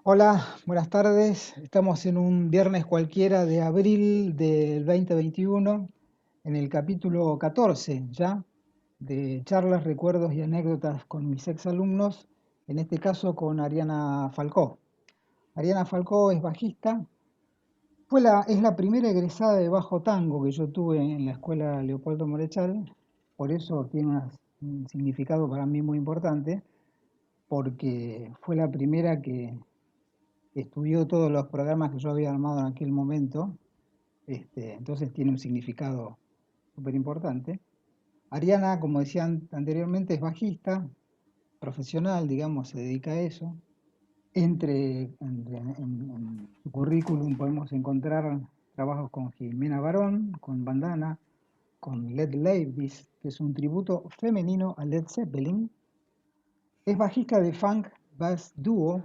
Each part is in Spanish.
Hola, buenas tardes. Estamos en un viernes cualquiera de abril del 2021, en el capítulo 14 ya de charlas, recuerdos y anécdotas con mis exalumnos, en este caso con Ariana Falcó. Ariana Falcó es bajista, es la primera egresada de bajo tango que yo tuve en la escuela Leopoldo Morechal, por eso tiene un significado para mí muy importante, porque fue la primera que estudió todos los programas que yo había armado en aquel momento, entonces tiene un significado súper importante. Ariana, como decía anteriormente, es bajista, profesional, digamos, se dedica a eso. En su currículum podemos encontrar trabajos con Jimena Barón, con Bandana, con Led Ladies, que es un tributo femenino a Led Zeppelin. Es bajista de funk bass dúo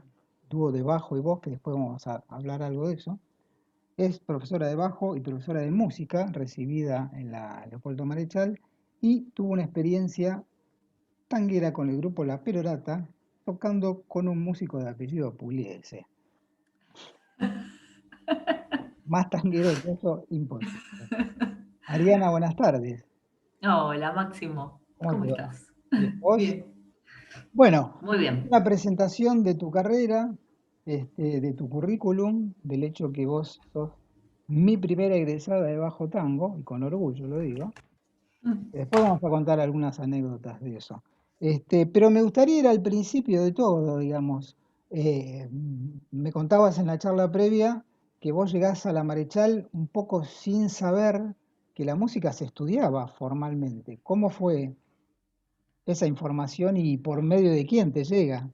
de bajo y voz, que después vamos a hablar algo de eso. Es profesora de bajo y profesora de música, recibida en la Leopoldo Marechal, y tuvo una experiencia tanguera con el grupo La Perorata, tocando con un músico de apellido Pugliese. Más tanguero que eso, imposible. Ariana, buenas tardes. Hola, Máximo. ¿Cómo ¿Cómo te va? estás? Bien, ¿vos? Bien, Bueno, muy bien. una presentación de tu carrera, de tu currículum, del hecho que vos sos mi primera egresada de bajo tango, y con orgullo lo digo. Después vamos a contar algunas anécdotas de eso. Pero me gustaría ir al principio de todo, digamos. Me contabas en la charla previa que vos llegás a la Marechal un poco sin saber que la música se estudiaba formalmente. ¿Cómo fue esa información y por medio de quién te llega?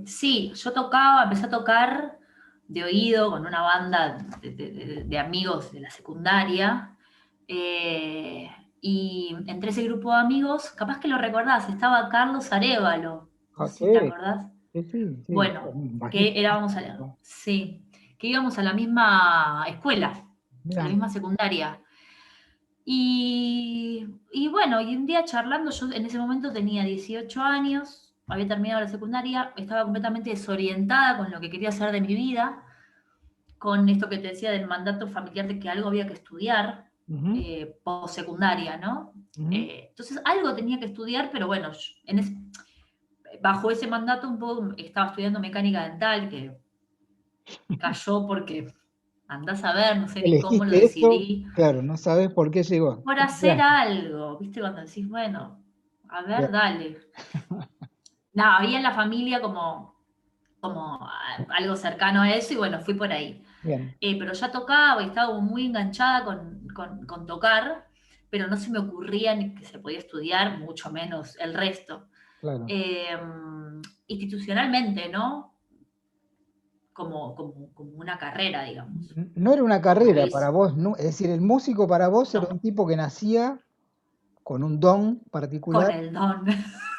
Sí, yo tocaba, empecé a tocar de oído con una banda de amigos de la secundaria. eh, y entre ese grupo de amigos, capaz que lo recordás, estaba Carlos Arévalo. No Ah, sé sí, si te acordás. sí, sí, sí, Bueno, bajista. que éramos sí, que íbamos a la misma escuela, a la Mirá, misma secundaria. Y bueno, y un día charlando, yo en ese momento tenía 18 años, había terminado la secundaria, estaba completamente desorientada con lo que quería hacer de mi vida, con esto que te decía del mandato familiar de que algo había que estudiar, ujú, postsecundaria, ¿no? ujú. Entonces algo tenía que estudiar, pero bueno, bajo ese mandato un poco estaba estudiando mecánica dental, que cayó porque andás a ver, no sé ni cómo lo Elegiste eso, decidí, claro, no sabes por qué llegó. por ¿Qué hacer estudiaste? algo, ¿viste? Cuando decís, bueno, a ver, Bien, dale. No, había en la familia como algo cercano a eso y bueno, fui por ahí. bien, Pero ya tocaba y estaba muy enganchada con tocar, pero no se me ocurría ni que se podía estudiar, mucho menos el resto. claro. Eh, Institucionalmente, ¿no? Como una carrera, digamos. No era una Como lo carrera para hice. vos, es decir, el músico para vos era un No, tipo que nacía con un don con particular, el don.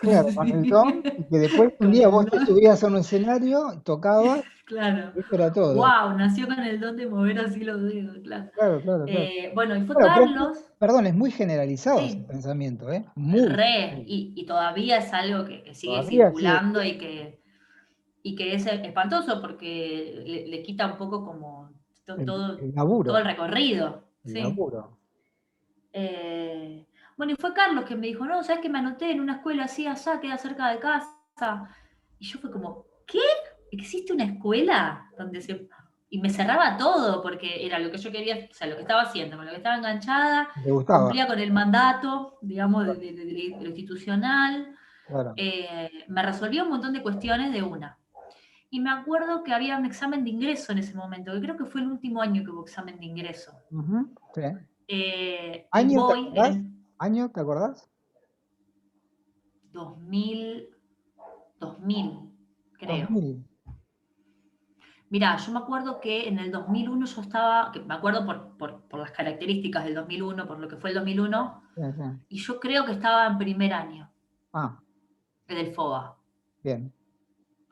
claro, con el don, Sí, y que después un con día el vos te don. subías a un escenario, tocabas, Claro. y eso era todo. Wow, nació con el don de mover así los dedos, claro. Claro, claro, claro. Bueno, y fue Bueno, pero Carlos, perdón, es muy generalizado ese sí, pensamiento, ¿eh? Muy re, generalizado. y todavía es algo que sigue Todavía sigue circulando siendo y que es espantoso porque le quita un poco como el todo el laburo, recorrido, el sí. laburo. Eh, bueno, y fue Carlos que me dijo, no, ¿sabes que me anoté en una escuela así, allá, queda cerca de casa? Y yo fue como, ¿qué? ¿Existe una escuela donde se...? Y me cerraba todo, porque era lo que yo quería, o sea, lo que estaba haciendo, con lo que estaba enganchada, ¿Te gustaba? cumplía con el mandato, digamos, Claro, de lo institucional, claro. me resolvió un montón de cuestiones de una. Y me acuerdo que había un examen de ingreso en ese momento, que creo que fue el último año que hubo examen de ingreso. Ujú, sí. Y ¿Año te voy, era acordás? en ¿Año te acordás? 2000, 2000, creo. 2000. Mirá, yo me acuerdo que en el 2001 yo estaba, que me acuerdo por las características del 2001, por lo que fue el 2001, Sí, sí. y yo creo que estaba en primer año Ah, del FOBA. bien.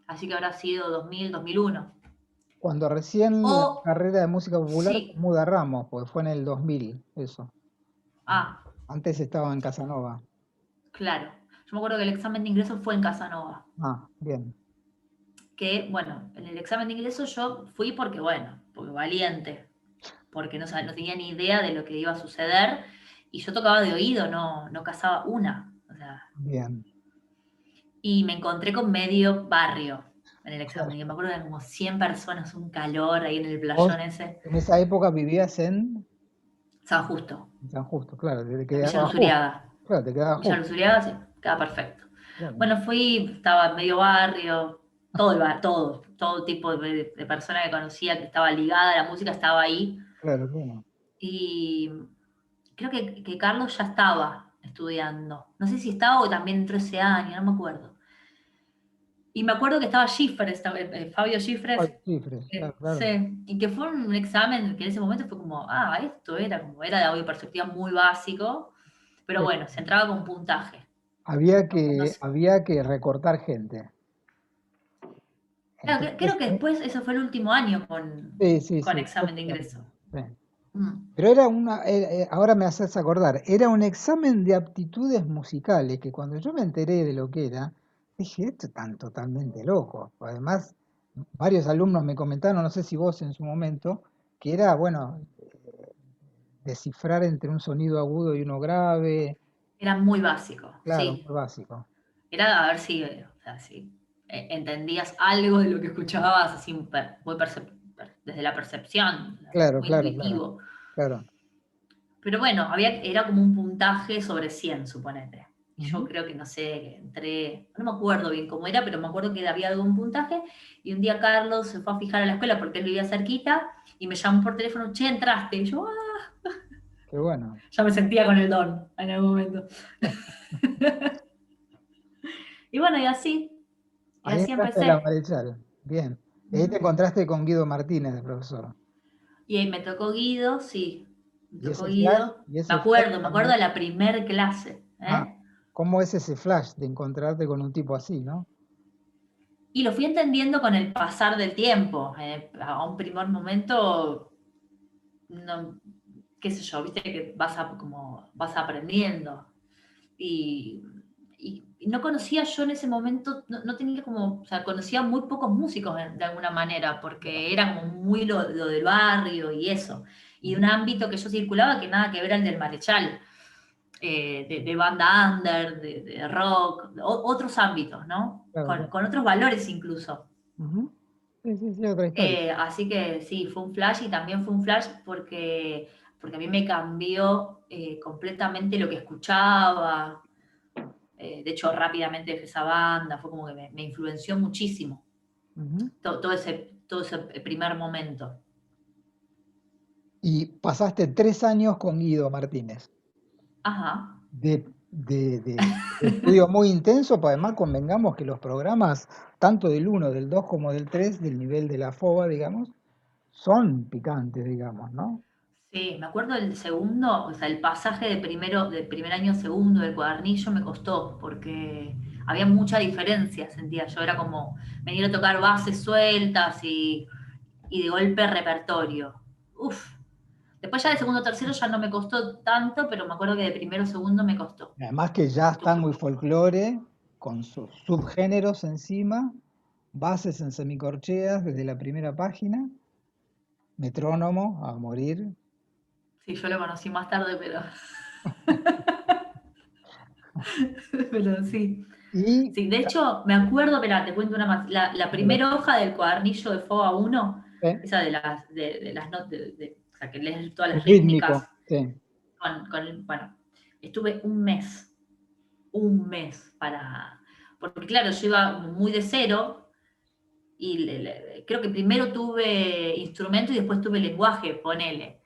Así que habrá sido 2000, 2001. Cuando recién la O, carrera de música popular con sí, Muda Ramos, pues fue en el 2000, eso. ah, Antes estaba en Casanova. claro. Yo me acuerdo que el examen de ingreso fue en Casanova. Ah, bien. que, bueno, en el examen de ingreso yo fui porque, bueno, porque valiente, porque no tenía ni idea de lo que iba a suceder, y yo tocaba de oído, no cazaba una. O sea, Bien. y me encontré con medio barrio en el examen. Y me Claro. acuerdo que eran como 100 personas, un calor ahí en el Vos playón ese. en esa época vivías San Justo, en San Justo, claro, te en Villa quedaba justo. Luzuriaga. Claro, te quedaba Villa justo. Luzuriaga, sí, queda perfecto. Claro, Bueno, fui, estaba en medio barrio, todo tipo de persona que conocía que estaba ligada a la música estaba ahí. claro, claro. Y creo que Carlos ya estaba estudiando. No sé si estaba o también entró ese año, no me acuerdo. Y me acuerdo que estaba Gifres, Fabio Gifres, Ay, cifras, claro, sí, claro. y que fue un examen que en ese momento fue como, esto era como, era de audio perceptiva muy básico, pero Sí. bueno, se entraba con puntaje. No sé. Había que recortar gente. Claro, Entonces, creo que después, eso fue el último año sí, sí, con sí. examen de ingreso. Sí. Mm. Pero era ahora me haces acordar, era un examen de aptitudes musicales que cuando yo me enteré de lo que era, dije, esto están totalmente locos. Además, varios alumnos me comentaron, no sé si vos en su momento, que era, bueno, descifrar entre un sonido agudo y uno grave, Era muy básico, claro, sí. muy básico. Era a ver si, o sea, si entendías algo de lo que escuchabas así, desde la percepción, Claro, muy claro, claro, intuitivo. claro. Pero bueno, era como un puntaje sobre 100, suponete. Y yo Ujú. creo que, no sé, entré, no me acuerdo bien cómo era, pero me acuerdo que había algún puntaje. Y un día Carlos se fue a fijar a la escuela porque él vivía cerquita y me llamó por teléfono, che, entraste. Y yo, Qué bueno. ya me sentía con el don en algún momento. Y bueno, y Ahí así entraste a la empecé. Marechal. Bien. Y ahí te Ujú. encontraste con Guido Martínez, de profesor. Y ahí me tocó Guido, sí, me Y tocó ese flash, Guido. y ese flash Me acuerdo también. de la primer clase, Ah, ¿eh? ¿cómo es ese flash de encontrarte con un tipo así, no? Y lo fui entendiendo con el pasar del tiempo. A un primer momento, no, qué sé yo, viste que como vas aprendiendo. Y, y no conocía yo en ese momento, no tenía como, o sea, conocía muy pocos músicos de alguna manera, porque era como muy lo del barrio y eso. Y un Ujú. ámbito que yo circulaba que nada que ver al del Marechal. De banda under, de rock, otros ámbitos, ¿no? Claro, claro. Con otros valores incluso. Ujú. Sí, sí, sí, otra historia. Así que sí, fue un flash y también fue un flash porque a mí me cambió completamente lo que escuchaba. De hecho, rápidamente dejé esa banda, fue como que me influenció muchísimo Ujú. todo ese primer momento. Y pasaste 3 años con Guido Martínez, Ajá. de estudio muy intenso, pues además convengamos que los programas, tanto del uno, del 2 como del 3, del nivel de la FOBA, digamos, son picantes, digamos, ¿no? Sí, me acuerdo del segundo, o sea, el pasaje del primer año a segundo del cuadernillo me costó, porque había mucha diferencia, sentía yo, era como venir a tocar bases sueltas y de golpe repertorio. Uf. Después ya de segundo a tercero ya no me costó tanto, pero me acuerdo que de primero a segundo me costó. Además que ya están muy folclore, con sus subgéneros encima, bases en semicorcheas desde la primera página, metrónomo a morir. Sí, yo lo conocí más tarde, pero sí. Y Sí, de hecho, me acuerdo, espera, te cuento una más. La primera hoja del cuadernillo de FOA 1, eh, esa de las notas, o sea, que lees todas las rítmicas, rítmico, sí. bueno, estuve un mes porque claro, yo iba muy de cero y creo que primero tuve instrumento y después tuve lenguaje, ponele.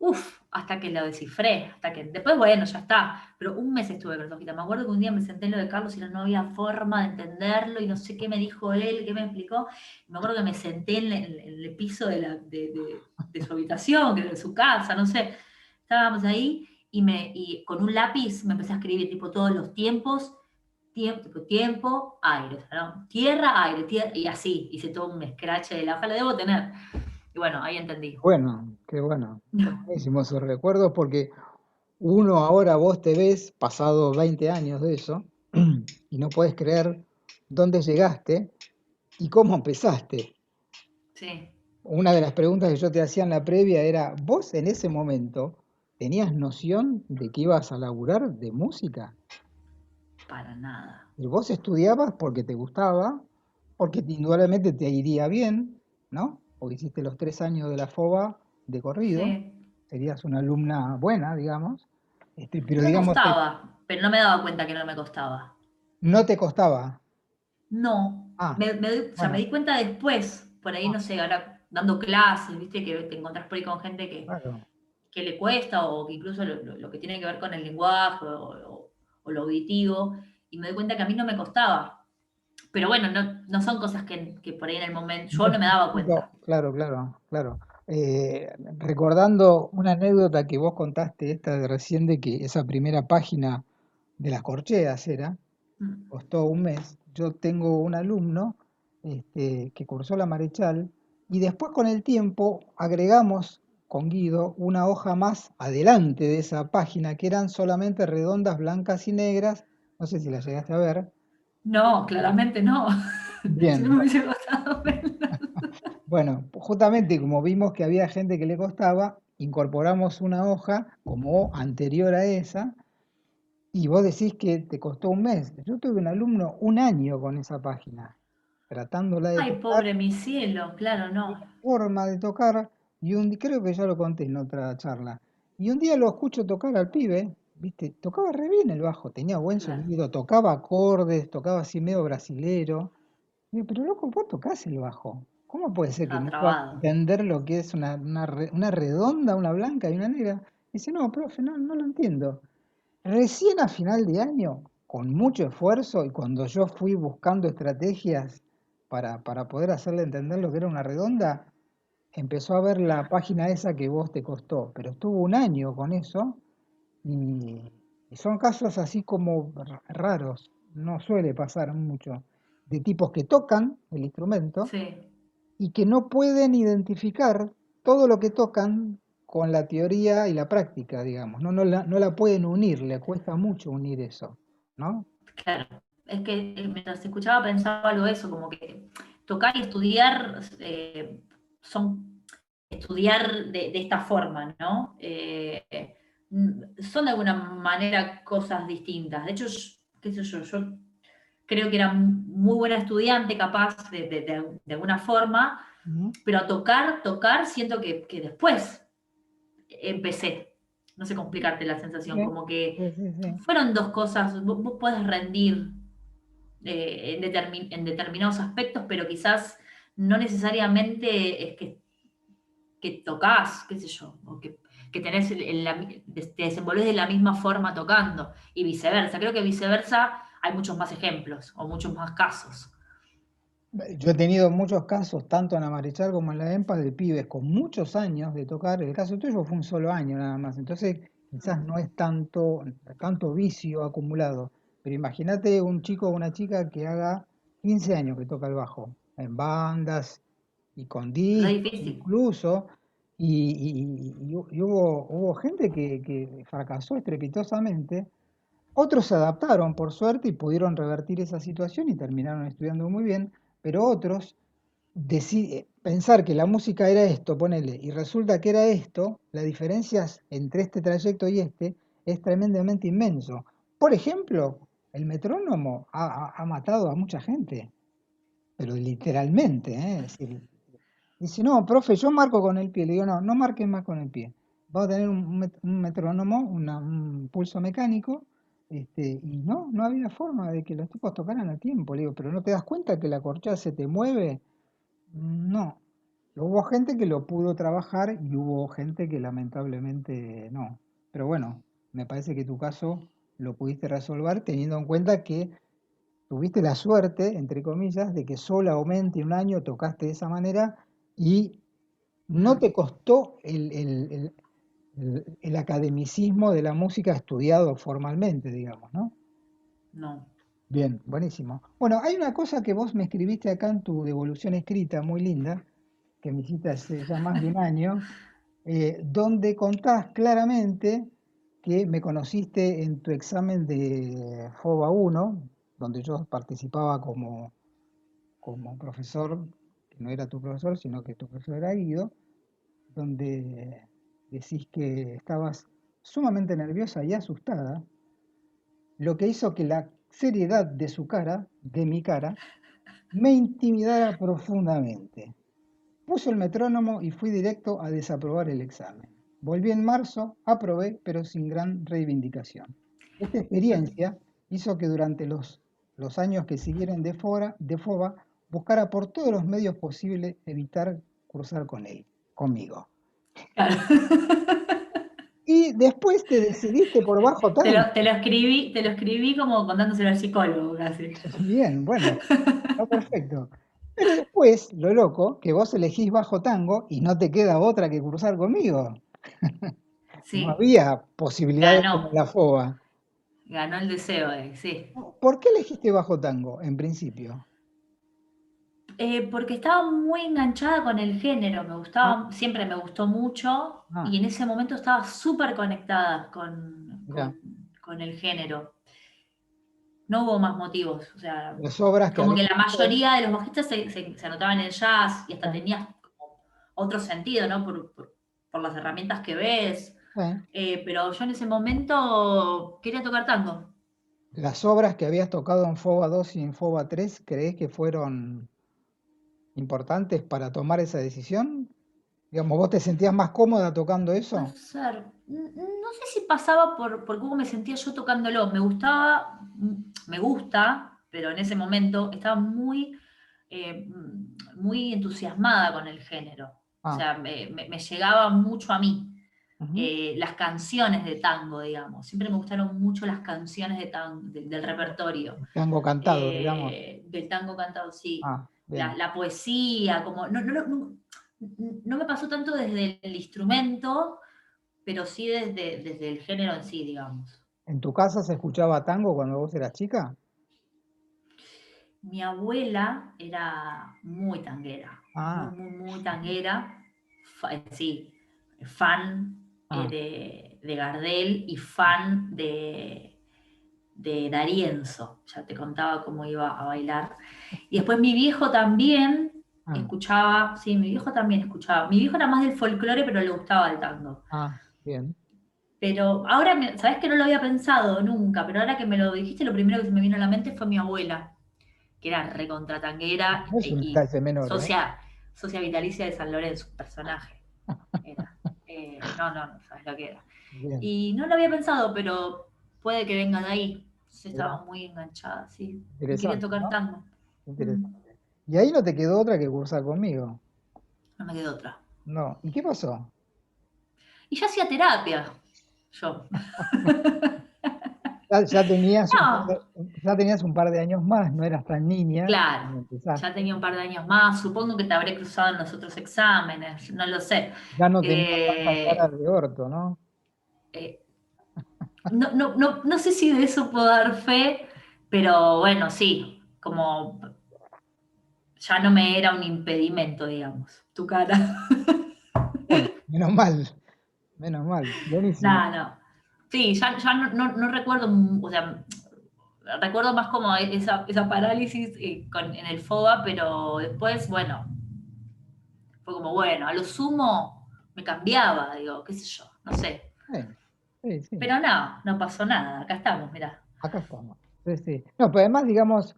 Uf, hasta que lo descifré, hasta que después, bueno, ya está. Pero un mes estuve con Sofita. Me acuerdo que un día me senté en lo de Carlos y no había forma de entenderlo y no sé qué me dijo él, qué me explicó. Y me acuerdo que me senté en el piso de su habitación, que de su casa, no sé. Estábamos ahí y con un lápiz me empecé a escribir tipo todos los tiempos, tiempo, aire, o sea, ¿no? Tierra, aire, tierra, y así. Hice todo un scratch de la hoja, la debo tener. Y bueno, ahí entendí. Bueno, qué bueno. Qué buenísimo esos recuerdos porque uno ahora vos te ves pasado 20 años de eso y no puedes creer dónde llegaste ¿Y cómo empezaste? Sí, Una de las preguntas que yo te hacía en la previa era, ¿vos en ese momento tenías noción de que ibas a laburar de música? para nada. Y vos estudiabas porque te gustaba, porque indudablemente te iría bien, ¿no? Porque hiciste los 3 años de la FOBA de corrido, Sí. serías una alumna buena, digamos, pero No me digamos, costaba, pero no me daba cuenta que no me costaba. no te costaba. No, Ah, o sea, me bueno, di cuenta después, por ahí, ah, no sé, ahora dando clases, viste, que te encontrás por ahí con gente claro. que le cuesta o que incluso lo que tiene que ver con el lenguaje o lo auditivo, y me doy cuenta que a mí no me costaba. Pero bueno, no son cosas que por ahí en el momento No yo es no me daba tampoco, cuenta. claro, claro, claro. Recordando una anécdota que vos contaste, esta de recién, de que esa primera página de las corcheas era, Mm. costó un mes. Yo tengo un alumno que cursó la Marechal y después con el tiempo agregamos con Guido una hoja más adelante de esa página que eran solamente redondas, blancas y negras. No sé si la llegaste a ver. No, claramente no. Si no Bien, me hubiese costado verlo. bueno, justamente como vimos que había gente que le costaba, incorporamos una hoja como anterior a esa y vos decís que te costó un mes. Yo tuve un alumno un año con esa página, tratándola de Ay, tocar, pobre mi cielo, claro, no. forma de tocar, y creo que ya lo conté en otra charla. Y un día lo escucho tocar al pibe, ¿viste? Tocaba re bien el bajo, tenía buen Claro, sonido, tocaba acordes, tocaba así medio brasilero. Digo, pero loco, vos tocás el bajo. ¿Cómo puede ser que estaba no puedas trabado. entender lo que es una redonda, una blanca y una negra? Dice, no, profe, no lo entiendo. Recién a final de año, con mucho esfuerzo y cuando yo fui buscando estrategias para poder hacerle entender lo que era una redonda, empezó a ver la página esa que vos te costó, pero estuvo un año con eso y, y son casos así como raros, no suele pasar mucho, de tipos que tocan el instrumento Sí. y que no pueden identificar todo lo que tocan con la teoría y la práctica, digamos, no la pueden unir, le cuesta mucho unir eso, ¿no? Claro, es que mientras escuchaba pensaba algo de eso, como que tocar y estudiar son estudiar de esta forma, ¿no? Son de alguna manera cosas distintas. De hecho, qué sé yo creo que era muy buena estudiante, capaz de alguna forma, Ujú. pero a tocar, siento que después empecé. No sé cómo explicarte la sensación, Sí, como que sí, sí, sí. fueron dos cosas, vos podés rendir en determinados aspectos, pero quizás no necesariamente es que tocas, qué sé yo, o que tenés te desenvolves de la misma forma tocando, y viceversa. Creo que viceversa hay muchos más ejemplos o muchos más casos. Yo he tenido muchos casos, tanto en la Marechal como en la EMPA, de pibes con muchos años de tocar. El caso tuyo fue un solo año nada más, entonces quizás no es tanto vicio acumulado. Pero imagínate un chico o una chica que haga 15 años que toca el bajo, en bandas y con Re discos difícil. incluso, y hubo gente que fracasó estrepitosamente. Otros se adaptaron, por suerte, y pudieron revertir esa situación y terminaron estudiando muy bien, pero otros pensar que la música era esto, ponele, y resulta que era esto, las diferencias entre este trayecto y este es tremendamente inmenso. Por ejemplo, el metrónomo ha matado a mucha gente, pero literalmente, ¿eh? Es decir, dice, no, profe, yo marco con el pie. Le digo, no marques más con el pie. Vas a tener un metrónomo, un pulso mecánico, y no había forma de que los tipos tocaran a tiempo. Le digo, pero ¿no te das cuenta que la corchea se te mueve? No. Hubo gente que lo pudo trabajar y hubo gente que lamentablemente no. Pero bueno, me parece que tu caso lo pudiste resolver teniendo en cuenta que tuviste la suerte, entre comillas, de que solamente un año tocaste de esa manera y no Mm, te costó el academicismo de la música estudiado formalmente, digamos, ¿no? no. Bien, buenísimo. Bueno, hay una cosa que vos me escribiste acá en tu devolución escrita, muy linda, que me hiciste hace ya más de un año, donde contás claramente que me conociste en tu examen de FOBA 1, donde yo participaba como profesor, que no era tu profesor, sino que tu profesor era Guido, donde decís que estabas sumamente nerviosa y asustada, lo que hizo que la seriedad de su cara, de mi cara, me intimidara profundamente. Puso el metrónomo y fui directo a desaprobar el examen. Volví en marzo, aprobé, pero sin gran reivindicación. Esta experiencia hizo que durante los años que siguieron de FOBA buscara por todos los medios posibles evitar cursar con él, conmigo. Claro. Y después te decidiste por bajo tango. Te lo escribí como contándoselo al psicólogo casi. Bien, bueno, está perfecto. Pero después, lo loco, que vos elegís bajo tango y no te queda otra que cursar conmigo. No Sí, había posibilidades como ganó. la FOBA. Ganó el deseo, sí. ¿Por qué elegiste bajo tango en principio? Porque estaba muy enganchada con el género, me Ah, gustaba, siempre me gustó mucho ah, y en ese momento estaba súper conectada mirá, con el género. No hubo más motivos, o sea, las obras que como habías que la visto. mayoría de los bajistas se anotaban en jazz y hasta Ah, tenías como otro sentido, ¿no? Por las herramientas que ves. eh, Pero yo en ese momento quería tocar tango. las obras que habías tocado en FOBA 2 y en FOBA 3, ¿crees que fueron importantes para tomar esa decisión? Digamos, ¿vos te sentías más cómoda tocando Puede eso? ser. No sé si pasaba por cómo me sentía yo tocándolo. Me gustaba, me gusta, pero en ese momento estaba muy entusiasmada con el género. O Ah, sea, me llegaba mucho a mí. ujú. Las canciones de tango, digamos. Siempre me gustaron mucho las canciones de del repertorio. Tango cantado, digamos. Del tango cantado, sí. Ah, bien. La poesía, como. No me pasó tanto desde el instrumento, pero sí desde el género en sí, digamos. ¿En tu casa se escuchaba tango cuando vos eras chica? Mi abuela era muy tanguera, Ah, muy tanguera, sí, fan ah, de Gardel y fan de D'Arienzo, ya te contaba cómo iba a bailar. Y después mi viejo también ah, escuchaba, sí, mi viejo también escuchaba. Mi viejo era más del folclore, pero le gustaba el tango. ah, bien. Pero ahora, sabes que no lo había pensado nunca, pero ahora que me lo dijiste, lo primero que se me vino a la mente fue mi abuela, que era recontratanguera No es un y detalle menor, ¿eh? socia vitalicia de San Lorenzo, un personaje. Era. No, sabes lo que era. Bien, Y no lo había pensado, pero puede que venga de ahí. Yo mirá, estaba muy enganchada, sí. Y quería interesante, tocar ¿no? tango. Mm, Interesante. Y ahí no te quedó otra que cursar conmigo. no me quedó otra. No. ¿Y qué pasó? Y ya hacía terapia, yo. Ya tenías No, ya tenías un par de años más, no eras tan niña claro. cuando Ya empezaste. tenía un par de años más. Supongo que te habré cruzado en los otros exámenes. No lo sé. Ya no tenías tanta cara Eh, de orto, ¿no? eh, no sé si de eso puedo dar fe, pero bueno, sí. Como ya no me era un impedimento, digamos, tu cara. Bueno, menos mal, menos mal. Buenísimo. Nada, no. Sí, ya no recuerdo, o sea, recuerdo más como esa parálisis en el FOBA, pero después, bueno, fue como, bueno, a lo sumo me cambiaba, digo, qué sé yo, no sé. Sí, sí. Pero no pasó nada, acá estamos, mirá. Acá estamos. Sí, sí. No, pero además, digamos,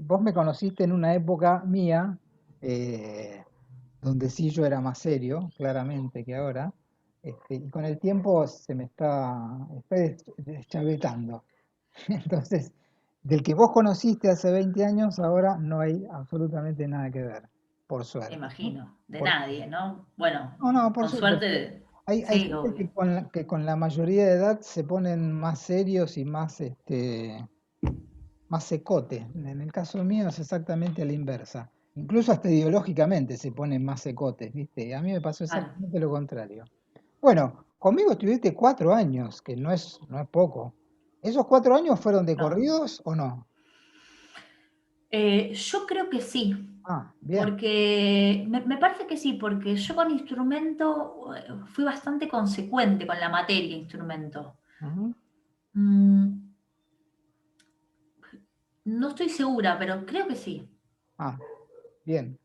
vos me conociste en una época mía, eh, donde sí yo era más serio, claramente, que ahora, y con el tiempo se me está deschavetando. Entonces, del que vos conociste hace 20 años, ahora no hay absolutamente nada que ver, por Me suerte, ¿no? imagino, de Por- nadie, ¿no? Bueno, no, no, por con suerte. suerte, Hay sí, gente obvio. que con la mayoría de edad se ponen más serios y más, más secote. En el caso mío es exactamente a la inversa. Incluso hasta ideológicamente se ponen más secotes, ¿viste? A mí me pasó Claro, exactamente lo contrario. Bueno, conmigo estuviste 4 años, que no es poco. ¿Esos 4 años fueron de no. corridos o no? Yo creo que sí, Ah, bien. porque me parece que sí, porque yo con instrumento fui bastante consecuente con la materia instrumento. Ujú. Mm, no estoy segura, pero creo que sí. Ah, bien.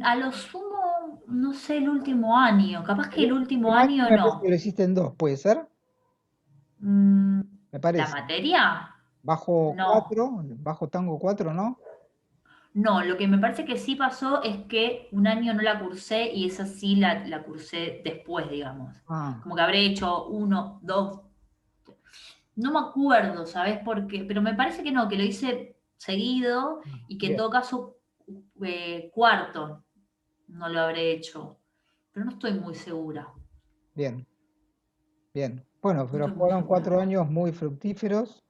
A lo sumo, no sé, el último año. Capaz que El el último último año año me parece que no. lo hiciste en dos, ¿puede ser? Mm, Me ¿La parece. materia? Bajo No. 4, bajo tango 4, ¿no? No, lo que me parece que sí pasó es que un año no la cursé y esa sí la cursé después, digamos. Ah, Como que habré hecho uno, dos, no me acuerdo, ¿sabes por qué? Pero me parece que no, que lo hice seguido y que en bien, todo caso cuarto no lo habré hecho. Pero no estoy muy segura. bien, bien. Bueno, No pero estoy muy fueron segura. 4 años muy fructíferos,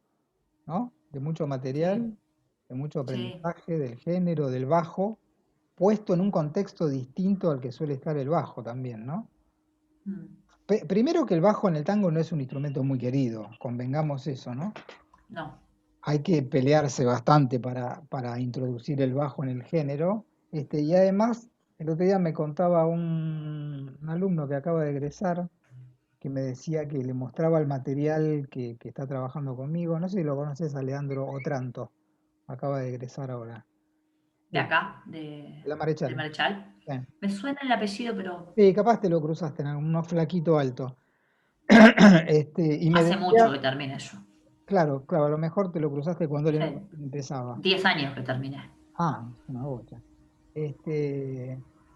¿no? De mucho Sí, material, de mucho sí. aprendizaje del género, del bajo, puesto en un contexto distinto al que suele estar el bajo también, ¿no? Mm, Primero que el bajo en el tango no es un instrumento muy querido, convengamos eso, ¿no? no. Hay que pelearse bastante para introducir el bajo en el género. Y además, el otro día me contaba un alumno que acaba de egresar, que me decía que le mostraba el material que está trabajando conmigo. No sé si lo conoces, a Leandro Otranto, acaba de egresar ahora. De Eh, acá, la del Marechal. Marechal. Sí. Me suena el apellido, pero Sí, capaz te lo cruzaste en uno flaquito alto. Y me hace mucho decía, que terminé yo. claro, claro, a lo mejor te lo cruzaste cuando él Sí. empezaba. 10 años que terminé. Ah, una bocha.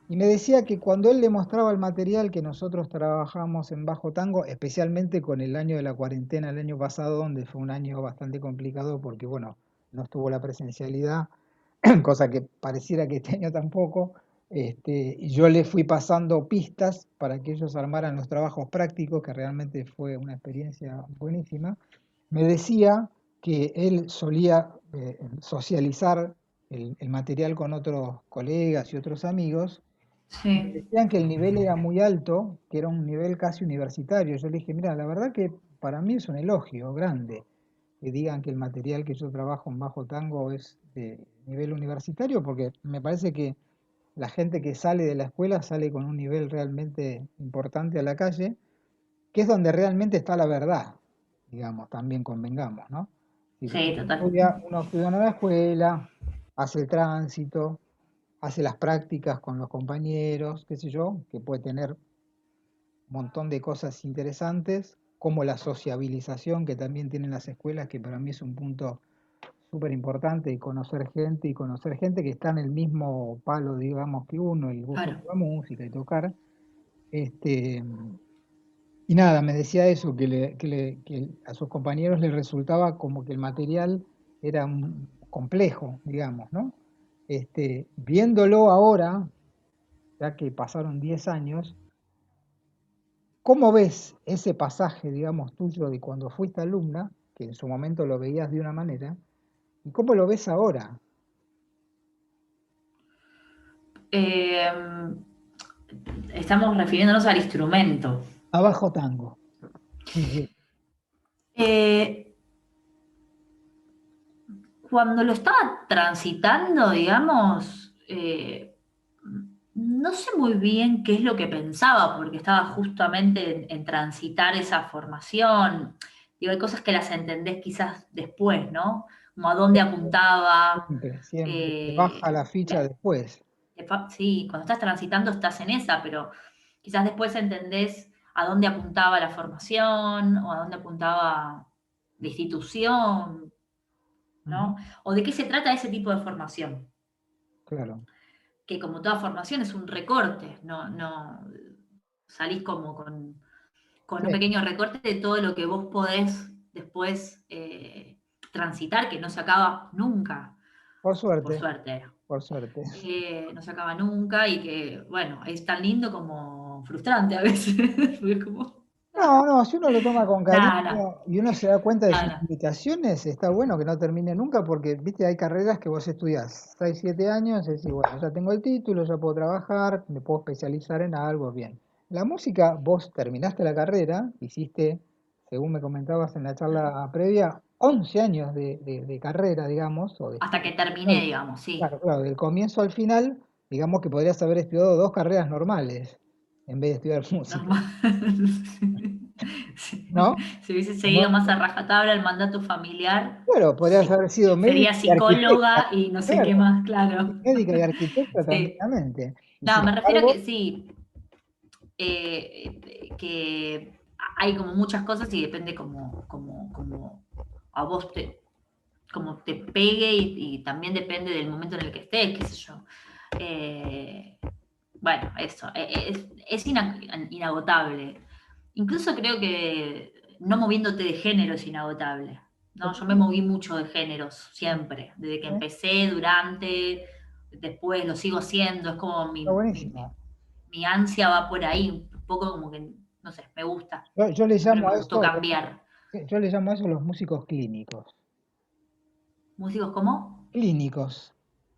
Y me decía que cuando él le mostraba el material que nosotros trabajamos en Bajo Tango, especialmente con el año de la cuarentena, el año pasado, donde fue un año bastante complicado porque, bueno, no estuvo la presencialidad, cosa que pareciera que este año tampoco, y yo le fui pasando pistas para que ellos armaran los trabajos prácticos, que realmente fue una experiencia buenísima. Me decía que él solía socializar el material con otros colegas y otros amigos. Me Sí, decían que el nivel era muy alto, que era un nivel casi universitario. Yo le dije, mira, la verdad que para mí es un elogio grande que digan que el material que yo trabajo en Bajo Tango es de nivel universitario, porque me parece que la gente que sale de la escuela sale con un nivel realmente importante a la calle, que es donde realmente está la verdad, digamos, también convengamos, ¿no? Si sí, total. uno estudia en una escuela, hace el tránsito, hace las prácticas con los compañeros, qué sé yo, que puede tener un montón de cosas interesantes, como la sociabilización que también tienen las escuelas, que para mí es un punto súper importante, y conocer gente que está en el mismo palo, digamos, que uno, el gusto Claro. por la música y tocar. Este, y nada, me decía eso, que a sus compañeros les resultaba como que el material era complejo, digamos, ¿no? Viéndolo ahora, ya que pasaron 10 años, ¿cómo ves ese pasaje, digamos, tuyo de cuando fuiste alumna, que en su momento lo veías de una manera, y cómo lo ves ahora, Eh, Estamos refiriéndonos al instrumento. abajo tango? Sí, sí. Eh, Cuando lo estaba transitando, digamos, no sé muy bien qué es lo que pensaba, porque estaba justamente en transitar esa formación. Digo, hay cosas que las entendés quizás después, ¿no? Como a dónde apuntaba. Siempre, siempre. Te baja eh, la ficha después. sí, cuando estás transitando estás en esa, pero quizás después entendés a dónde apuntaba la formación o a dónde apuntaba la institución, Ujú, ¿no? O de qué se trata ese tipo de formación, claro. que como toda formación es un recorte, no salís como con Sí, un pequeño recorte de todo lo que vos podés después transitar, que no se acaba nunca, por por suerte, suerte. por suerte. No se acaba nunca y que, bueno, es tan lindo como frustrante a veces. Porque es como, No, no, si uno lo toma con cariño nada, y uno se da cuenta de sus nada, limitaciones, está bueno que no termine nunca porque, viste, hay carreras que vos estudiás 6, 7 años y decís, bueno, ya tengo el título, ya puedo trabajar, me puedo especializar en algo, bien. La música, vos terminaste la carrera, hiciste, según me comentabas en la charla previa, 11 años de carrera, digamos, o de hasta estudio. que terminé, digamos, sí. Claro, claro, del comienzo al final, digamos que podrías haber estudiado dos carreras normales en vez de estudiar música. Normal. Si, ¿no? si hubiese seguido Como- más a rajatabla el mandato familiar, Claro, podrías sí. haber sido Sería médica y arquitecta, psicóloga y no sé qué claro, más, claro. y médica y arquitecta Sí. tranquilamente. Y No, sin me refiero a embargo, que sí, que hay como muchas cosas y depende como a vos como te pegue y también depende del momento en el que estés, qué sé yo. Eh, bueno, eso, es inagotable. Incluso creo que no moviéndote de género es inagotable. ¿No? Yo me moví mucho de géneros siempre, desde que ¿eh? empecé, durante, después lo sigo haciendo, es como Está buenísimo. mi ansia va por ahí, un poco como que, no sé, me gusta. Yo le Siempre llamo me a gustó eso, cambiar. yo le llamo a eso los músicos clínicos. ¿Músicos cómo? Clínicos.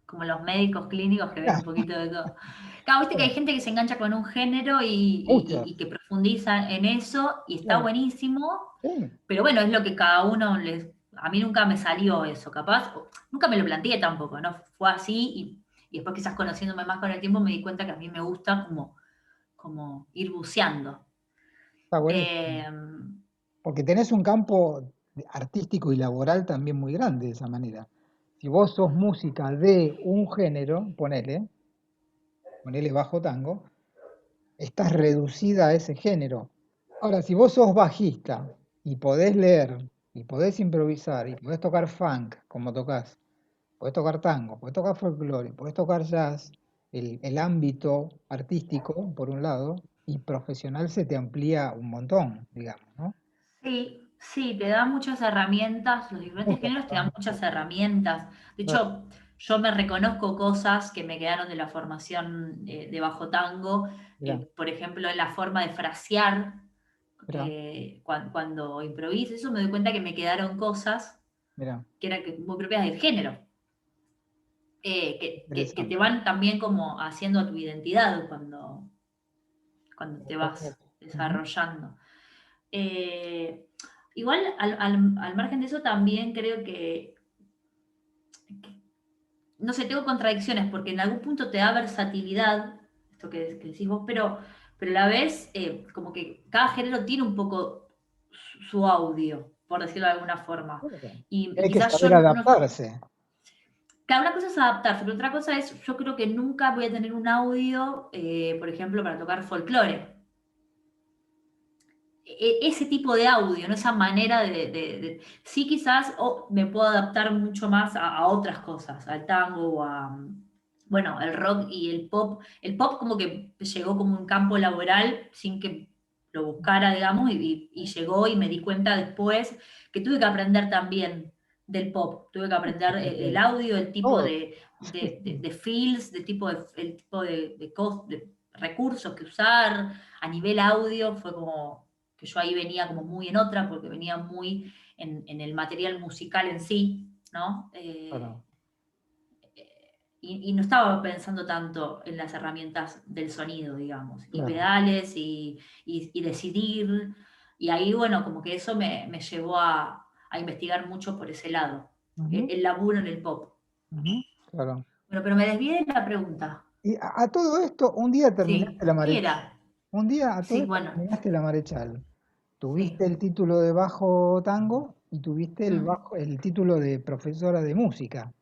Como los médicos clínicos que ven Claro, un poquito de todo. Claro, viste que hay claro, gente que se engancha con un género y muchos, que profundiza en eso y está claro. buenísimo, Sí, pero bueno, es lo que cada uno les... A mí nunca me salió eso, capaz, nunca me lo planteé tampoco, ¿no? Fue así y después quizás conociéndome más con el tiempo me di cuenta que a mí me gusta como ir buceando. está buenísimo. Eh, Porque tenés un campo artístico y laboral también muy grande de esa manera. Si vos sos música de un género, ponele bajo tango, estás reducida a ese género. Ahora, si vos sos bajista y podés leer, y podés improvisar, y podés tocar funk como tocas, podés tocar tango, podés tocar folclore, podés tocar jazz, el ámbito artístico, por un lado, y profesional se te amplía un montón, digamos, ¿no? Sí, sí, te da muchas herramientas, los diferentes Muchas géneros te dan herramientas. muchas herramientas. De Claro, hecho, yo me reconozco cosas que me quedaron de la formación de bajo tango, mirá, por ejemplo, en la forma de frasear, mirá, cuando improviso, eso me doy cuenta que me quedaron cosas mirá, que eran muy propias del género, que te interesante. van también como haciendo a tu identidad cuando te vas Perfecto. Ujú. desarrollando. Eh, Igual, al margen de eso, también creo no sé, tengo contradicciones, porque en algún punto te da versatilidad, esto que decís vos, pero a la vez, como que cada género tiene un poco su audio, por decirlo de alguna forma. Claro. Y Hay que quizás yo saber no, adaptarse. cada una cosa es adaptarse, pero otra cosa es, yo creo que nunca voy a tener un audio, por ejemplo, para tocar folclore. Ese tipo de audio, ¿no? Esa manera sí quizás me puedo adaptar mucho más a otras cosas, al tango o bueno, el rock y el pop. El pop como que llegó como un campo laboral sin que lo buscara, digamos, y llegó y me di cuenta después que tuve que aprender también del pop, tuve que aprender el Porque audio, el tipo todo, de feels, el tipo de recursos que usar a nivel audio, fue como que yo ahí venía como muy en otra, porque venía muy en el material musical en sí, ¿no? claro, Y no estaba pensando tanto en las herramientas del sonido, digamos, y claro. pedales y decidir. Y ahí, bueno, como que eso me llevó a investigar mucho por ese lado, Ujú, el laburo en el pop. ujú, claro. Bueno, pero me desvié de la pregunta. Y a todo esto, un día Sí, terminaste la ¿qué Marechal. era? Un día a todo Sí, esto bueno, terminaste la Marechal. sí. Tuviste el título de bajo tango y tuviste Mm, el título de profesora de música,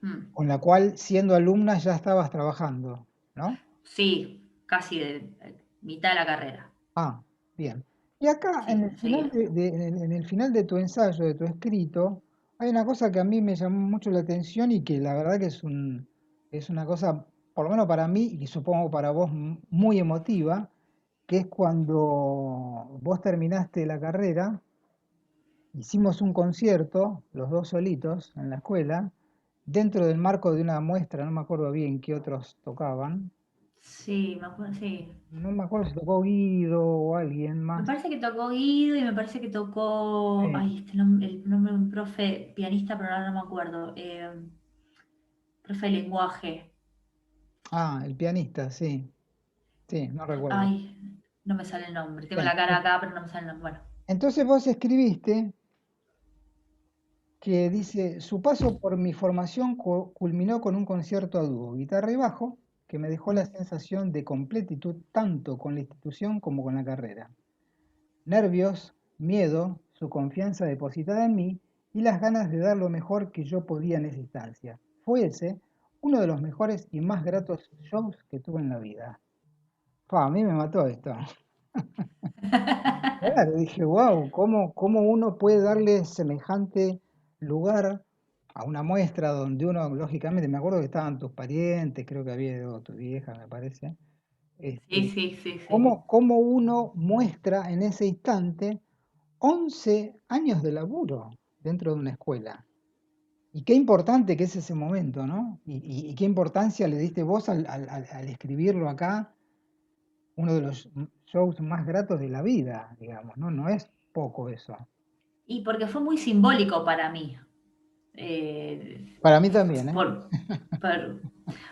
mm. con la cual siendo alumna ya estabas trabajando, ¿no? Sí, casi de mitad de la carrera. Ah, bien. Y acá Sí, en el final enseguida. en el final de tu ensayo, de tu escrito, hay una cosa que a mí me llamó mucho la atención y que la verdad que es una cosa, por lo menos para mí y supongo para vos, muy emotiva, que es cuando vos terminaste la carrera, hicimos un concierto, los dos solitos, en la escuela, dentro del marco de una muestra, no me acuerdo bien qué otros tocaban, Sí, me acuerdo, sí. no me acuerdo si tocó Guido o alguien Me más. parece que tocó Guido y me parece que tocó, Sí. ay, el nombre de un profe pianista, pero ahora no me acuerdo. Profe de lenguaje. Ah, el pianista, sí, sí, no recuerdo. Ay, no me sale el nombre. Tengo Bien, la cara acá, pero no me sale el nombre. Bueno, entonces vos escribiste que dice, su paso por mi formación culminó con un concierto a dúo, guitarra y bajo, que me dejó la mm, sensación de completitud tanto con la institución como con la carrera. nervios, miedo, su confianza depositada en mí y las ganas de dar lo mejor que yo podía en esa instancia. Fue ese uno de los mejores y más gratos shows que tuve en la vida. A mí me mató esto. Claro, dije, wow, ¿cómo uno puede darle semejante lugar a una muestra donde uno, lógicamente, me acuerdo que estaban tus parientes, creo que había ido tu vieja, me parece. Sí, Este, sí, sí, sí. cómo uno muestra en ese instante 11 años de laburo dentro de una escuela? Y qué importante que es ese momento, ¿no? Y qué importancia le diste vos al escribirlo acá, uno de los shows más gratos de la vida, digamos, ¿no? No es poco eso. Y porque fue muy simbólico para mí. Eh, Para mí también, ¿eh? por,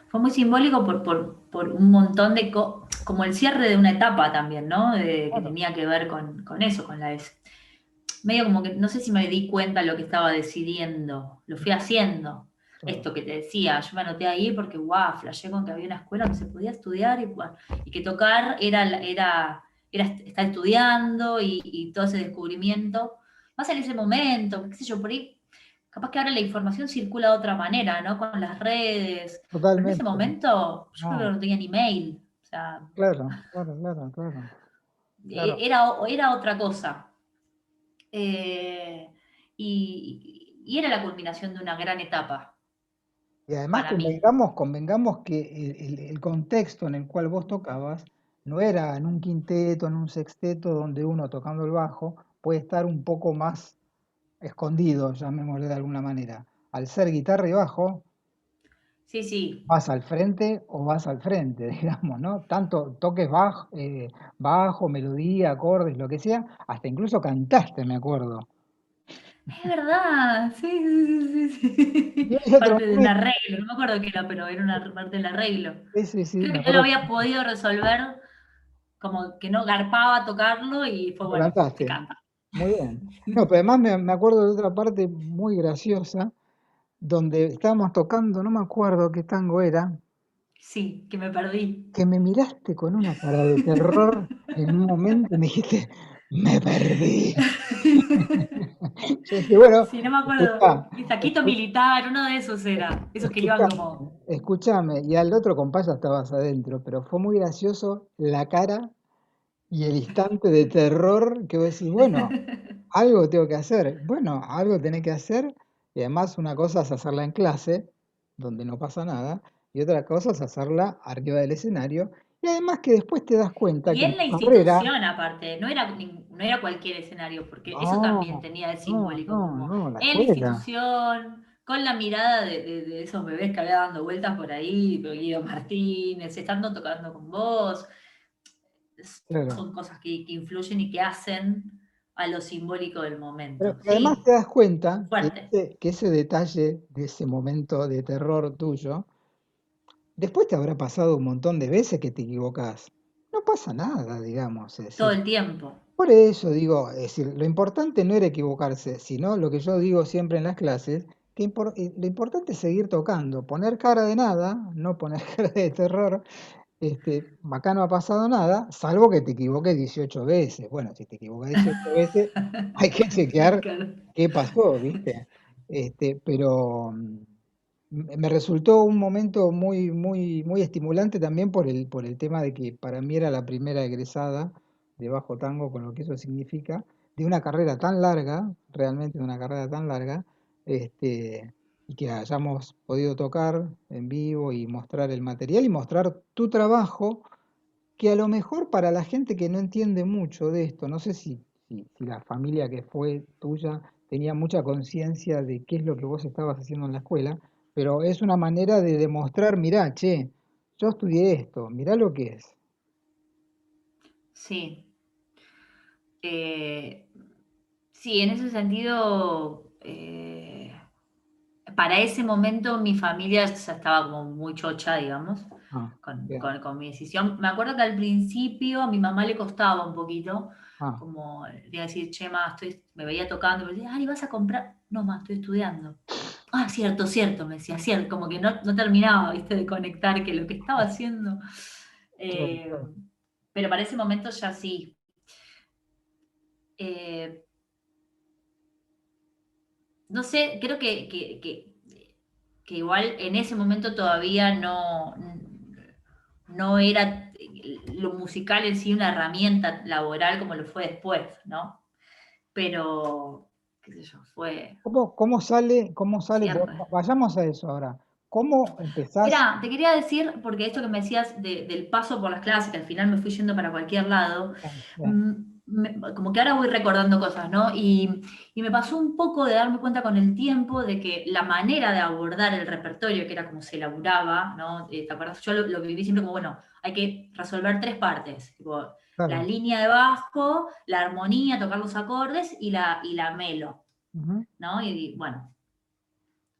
fue muy simbólico por un montón de como el cierre de una etapa también, ¿no? Que Claro, tenía que ver con eso, medio como que no sé si me di cuenta de lo que estaba decidiendo, lo fui haciendo. claro, Esto que te decía, yo me anoté ahí porque, guau, flashé con que había una escuela donde se podía estudiar y, bueno, y que tocar era estar estudiando y todo ese descubrimiento. Más en ese momento, qué sé yo, por ahí, capaz que ahora la información circula de otra manera, ¿no? Con las redes. Pero en ese totalmente. momento yo creo que No, no tenía ni mail. O sea, claro, claro, claro, claro, claro. era otra cosa. Eh, y era la culminación de una gran etapa Y además para mí. convengamos que el contexto en el cual vos tocabas no era en un quinteto, en un sexteto, donde uno tocando el bajo puede estar un poco más escondido, llamémosle de alguna manera. Al ser guitarra y bajo, Sí, sí. vas al frente o vas al frente, digamos, ¿no? Tanto toques bajo, melodía, acordes, lo que sea, hasta incluso cantaste, me acuerdo. Es verdad, sí, sí, sí, Y sí. hay otro Parte de un momento, arreglo, no me acuerdo qué era, pero era una parte del arreglo. sí, sí, sí, Creo me que yo lo acuerdo había podido resolver como que no garpaba tocarlo y fue que lo bueno, se cantaste. canta. Muy bien. No, pero además me acuerdo de otra parte muy graciosa, donde estábamos tocando, no me acuerdo qué tango era, Sí, que me perdí. que me miraste con una cara de terror en un momento y me dijiste, me perdí. Yo dije, bueno, Sí, no me acuerdo. escuchá, Y Saquito escu- Militar, uno de esos era. Esos que iban escuchame, como. escuchame. Y al otro compás ya estabas adentro, pero fue muy gracioso la cara y el instante de terror que vos decís, bueno, algo tengo que hacer. Bueno, algo tenés que hacer. Y además una cosa es hacerla en clase, donde no pasa nada, y otra cosa es hacerla arriba del escenario. Y además que después te das cuenta Y que en en la tu carrera, institución, aparte, no era cualquier escenario, porque eso también no, tenía de no, simbólico, no, como no, la en la escuela. institución, con la mirada de esos bebés que había dando vueltas por ahí, Guido Martínez, estando tocando con vos. Claro. Son cosas que influyen y que hacen a lo simbólico del momento. Pero además Sí, te das cuenta fuerte. que ese detalle de ese momento de terror tuyo, después te habrá pasado un montón de veces que te equivocás. No pasa nada, digamos. Es Todo decir, el tiempo. por eso digo, es decir, lo importante no era equivocarse, sino lo que yo digo siempre en las clases, que lo importante es seguir tocando, poner cara de nada, no poner cara de terror. Acá no ha pasado nada, salvo que te equivoques 18 veces. Bueno, si te equivocas 18 veces, hay que chequear Claro. qué pasó, ¿viste? Pero me resultó un momento muy, muy, muy estimulante también por el tema de que para mí era la primera egresada de Bajo Tango, con lo que eso significa, de una carrera tan larga, realmente de una carrera tan larga, este, y que hayamos podido tocar en vivo y mostrar el material y mostrar tu trabajo, que a lo mejor para la gente que no entiende mucho de esto, no sé si la familia que fue tuya tenía mucha conciencia de qué es lo que vos estabas haciendo en la escuela, pero es una manera de demostrar, mirá, che, yo estudié esto, mirá lo que es. Sí. Eh, sí, en ese sentido, para ese momento mi familia ya estaba como muy chocha, digamos, Ah, bien. con mi decisión. Me acuerdo que al principio a mi mamá le costaba un poquito, Ah, como le iba a decir, che, ma, me veía tocando, me decía, Ari, ¿vas a comprar? No, ma, estoy estudiando. Ah, cierto, cierto, me decía, cierto, como que no terminaba, viste, de conectar que lo que estaba haciendo. claro, Eh, claro. pero para ese momento ya sí. eh, no sé, creo que igual en ese momento todavía no era lo musical en sí una herramienta laboral como lo fue después, ¿no? Pero, qué sé yo, fue cómo sale? siempre. Vayamos a eso ahora. ¿Cómo empezás? Mira, te quería decir, porque esto que me decías del paso por las clases, que al final me fui yendo para cualquier lado, Bien, como que ahora voy recordando cosas, ¿no? Y me pasó un poco de darme cuenta con el tiempo de que la manera de abordar el repertorio, que era como se elaboraba, ¿no? ¿Te acuerdas? Yo lo viví siempre como, bueno, hay que resolver tres partes, tipo, la claro. línea de bajo, la armonía, tocar los acordes y la melo, Ujú. ¿no? Y bueno,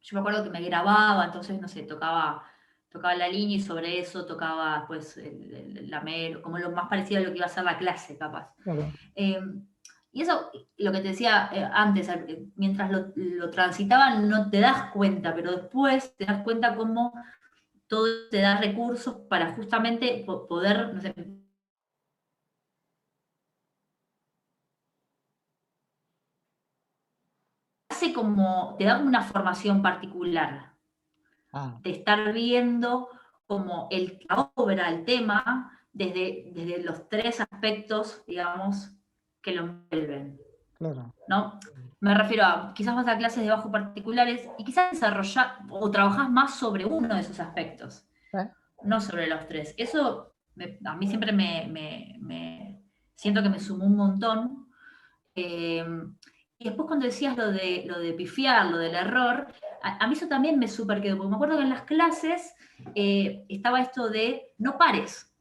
yo me acuerdo que me grababa, entonces, no sé, tocaba la línea y sobre eso tocaba pues la melo, como lo más parecido a lo que iba a ser la clase, capaz. Claro, Eh, y eso, lo que te decía antes, mientras lo transitaba no te das cuenta, pero después te das cuenta cómo todo te da recursos para justamente poder, no sé, hace como, te da como una formación particular ah, de estar viendo como la obra, el tema, desde los tres aspectos, digamos, que lo envuelven, claro. ¿no? Me refiero a, quizás vas a clases de bajo particulares y quizás desarrollás o trabajás más sobre uno de esos aspectos, Eh, no sobre los tres. Eso a mí siempre siento que me sumó un montón. eh, y después cuando decías lo de pifiar, lo del error, a mí eso también me súper quedó, porque me acuerdo que en las clases estaba esto de no pares.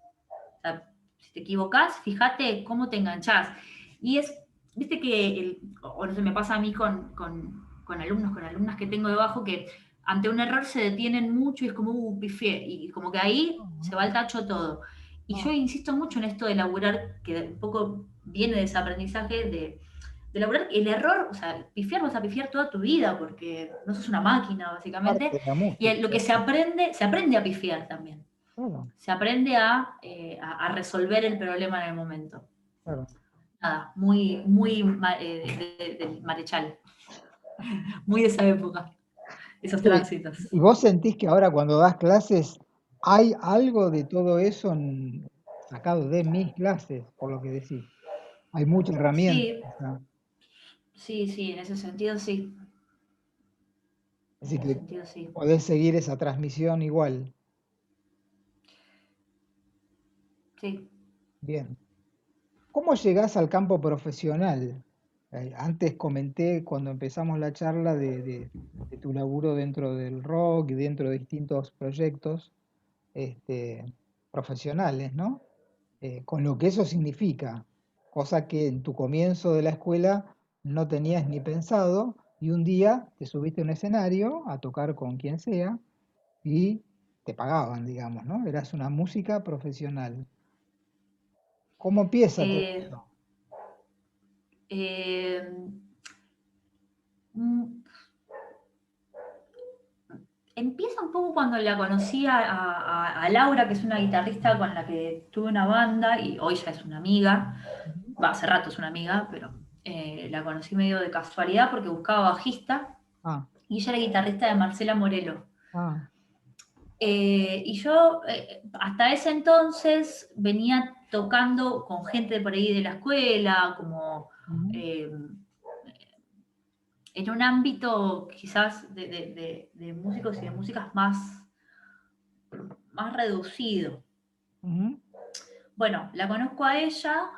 O sea, si te equivocás, fíjate cómo te enganchás. Y viste que, o no sé, me pasa a mí con alumnos, con alumnas que tengo debajo, que ante un error se detienen mucho y es como, pifié, y como que ahí se va al tacho todo. Y yo ah, insisto mucho en esto de laburar, que un poco viene de ese aprendizaje de laburar el error, o sea, pifiar vas a pifiar toda tu vida, porque no sos una máquina, parte básicamente, de la y música. lo que se aprende a pifiar también. Claro, Se aprende a resolver el problema en el momento. claro. Nada, muy del Marechal, muy de esa época, esos Che, tránsitos. ¿y vos sentís que ahora cuando das clases hay algo de todo eso sacado de mis clases, por lo que decís? Hay mucha herramienta. Sí, O sea, sí, sí, en ese sentido sí. En así ese que sentido sí. podés seguir esa transmisión igual. Sí. Bien. ¿Cómo llegás al campo profesional? Antes comenté cuando empezamos la charla de tu laburo dentro del rock y dentro de distintos proyectos este, profesionales, ¿no? Con lo que eso significa, cosa que en tu comienzo de la escuela no tenías ni pensado y un día te subiste a un escenario a tocar con quien sea y te pagaban, digamos, ¿no? Eras una música profesional. ¿Cómo empieza todo Eh, eso? eh, mm, Empieza un poco cuando la conocí a Laura, que es una guitarrista con la que tuve una banda y hoy ya es una amiga. Ujú. Va, hace rato es una amiga, pero la conocí medio de casualidad porque buscaba bajista Ah, y ella era guitarrista de Marcela Morelo. ah, Y yo hasta ese entonces venía tocando con gente por ahí de la escuela, como ujú, eh, en un ámbito quizás de músicos y de músicas más reducido. ujú, Bueno, la conozco a ella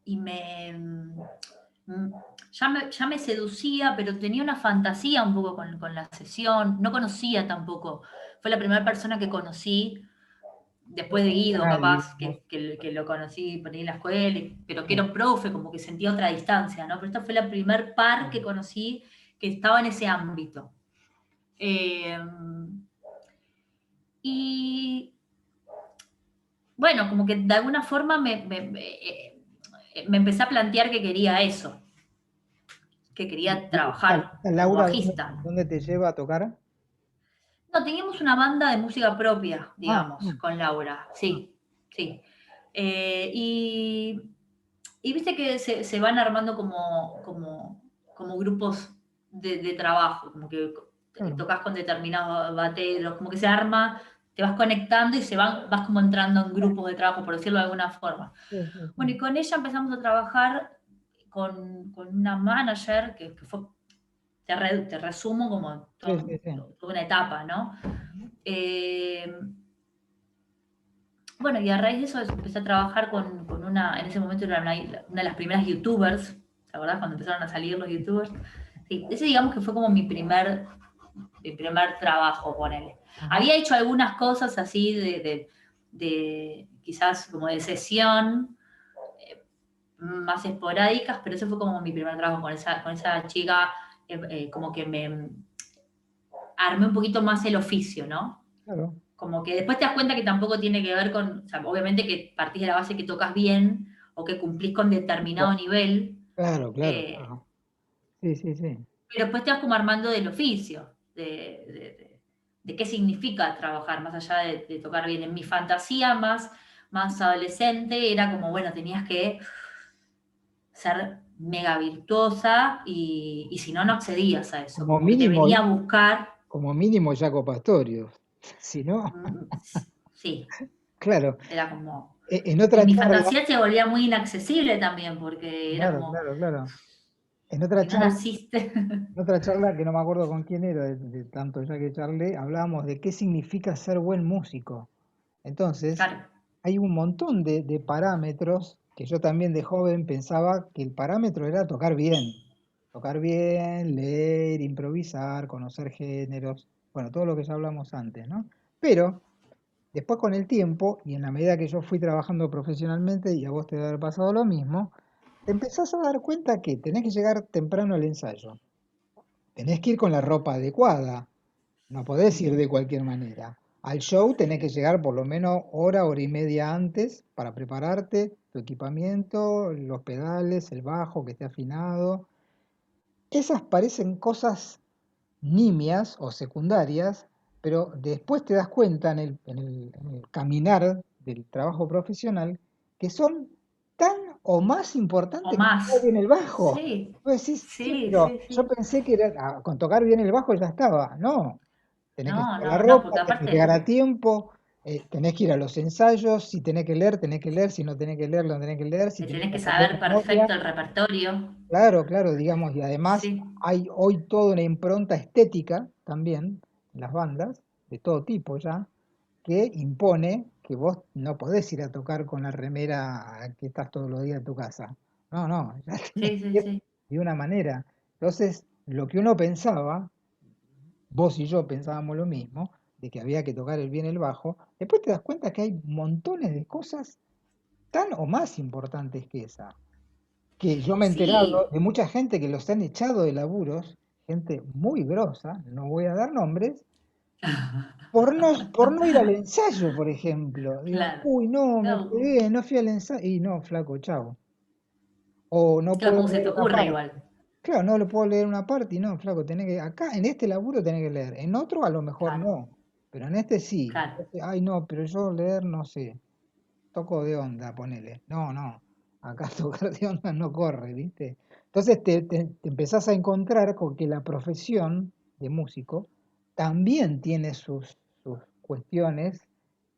y mm, ya me seducía, pero tenía una fantasía un poco con la sesión. No conocía tampoco. Fue la primera persona que conocí después de Guido, nadie, capaz, vos. que lo conocí por ahí en la escuela, pero que Ah, era un profe, como que sentía otra distancia, ¿no? Pero esta fue la primer par que conocí que estaba en ese ámbito. Eh, y bueno, como que de alguna forma me empecé a plantear que quería eso, que quería y trabajar esta como Laura, bajista. dónde te lleva a tocar? No, teníamos una banda de música propia, Ah, digamos, ah, con Laura, ah, sí, sí. Y, Y viste que se van armando como grupos de trabajo, como que Claro. tocas con determinados bateros, como que se arma, te vas conectando y vas como entrando en grupos de trabajo, por decirlo de alguna forma. Sí, sí, Bueno, sí. y con ella empezamos a trabajar con una manager que fue, te resumo como Sí, sí, sí. toda una etapa, ¿no? Ujú. Eh, bueno, y a raíz de eso empecé a trabajar con una, en ese momento era una de las primeras youtubers, ¿te acordás? Cuando empezaron a salir los youtubers. Sí, ese digamos que fue como mi primer trabajo, ponele. Ajá. Había hecho algunas cosas así de quizás como de sesión, más esporádicas, pero ese fue como mi primer trabajo con esa chica, como que me armé un poquito más el oficio, ¿no? Claro, Como que después te das cuenta que tampoco tiene que ver con, o sea, obviamente que partís de la base que tocas bien o que cumplís con determinado nivel, claro, claro, eh, claro. Sí, sí, sí. pero después te vas como armando del oficio, de qué significa trabajar, más allá de tocar bien. En mi fantasía más adolescente era como, bueno, tenías que ser mega virtuosa y si no, no accedías a eso, Como como que te mínimo, venía a buscar, como mínimo Jaco Pastorius. Si no, mm, sí, claro. era como. En En otra mi charla, fantasía se volvía muy inaccesible también, porque era claro, como, claro, claro. En si otra no charla, naciste. en otra charla que no me acuerdo con quién era, de tanto ya que charlé, hablábamos de qué significa ser buen músico. Entonces, Claro, hay un montón de parámetros que yo también de joven pensaba que el parámetro era tocar bien. Tocar bien, leer, improvisar, conocer géneros, bueno, todo lo que ya hablamos antes, ¿no? Pero después con el tiempo, y en la medida que yo fui trabajando profesionalmente, y a vos te debe haber pasado lo mismo, te empezás a dar cuenta que tenés que llegar temprano al ensayo. Tenés que ir con la ropa adecuada, no podés ir de cualquier manera. Al show tenés que llegar por lo menos hora y media antes para prepararte, tu equipamiento, los pedales, el bajo que esté afinado. Esas parecen cosas nimias o secundarias, pero después te das cuenta en el caminar del trabajo profesional que son tan o más o importantes que tocar más. bien el bajo. Sí, Vos decís, sí, sí, pero sí, yo sí. pensé que era, con tocar bien el bajo ya estaba. No, tenés que No, llevar la no, no, ropa, porque tenés que llegar aparte, a tiempo, tenés que ir a los ensayos, si tenés que leer, si no tenés que leer, no tenés que leer, si te tenés tenés que que aprender saber memoria. perfecto el repertorio. Claro, claro, digamos, y además Sí. hay hoy toda una impronta estética también en las bandas, de todo tipo ya, que impone que vos no podés ir a tocar con la remera que estás todos los días en tu casa. No, no, ya tenés Sí, sí, que ir sí. de una manera. Entonces, lo que uno pensaba, vos y yo pensábamos lo mismo, de que había que tocar el bien el bajo, después te das cuenta que hay montones de cosas tan o más importantes que esa que yo me he enterado Sí. de mucha gente que los han echado de laburos, gente muy grosa, no voy a dar nombres, por no ir al ensayo, por ejemplo. Digo, Claro. uy, no, me No, pegué, no fui al ensayo. Y no, flaco, chao. O no claro, puedo ¿cómo se leer te una ocurre parte. igual? Claro, no le puedo leer una parte y no, flaco, tenés que, acá en este laburo tenés que leer, en otro a lo mejor Claro, no, pero en este sí. claro. Entonces, ay, no, pero yo leer no sé, toco de onda, ponele. No, no, acá tocar de onda no corre, ¿viste? Entonces te empezás a encontrar con que la profesión de músico también tiene sus cuestiones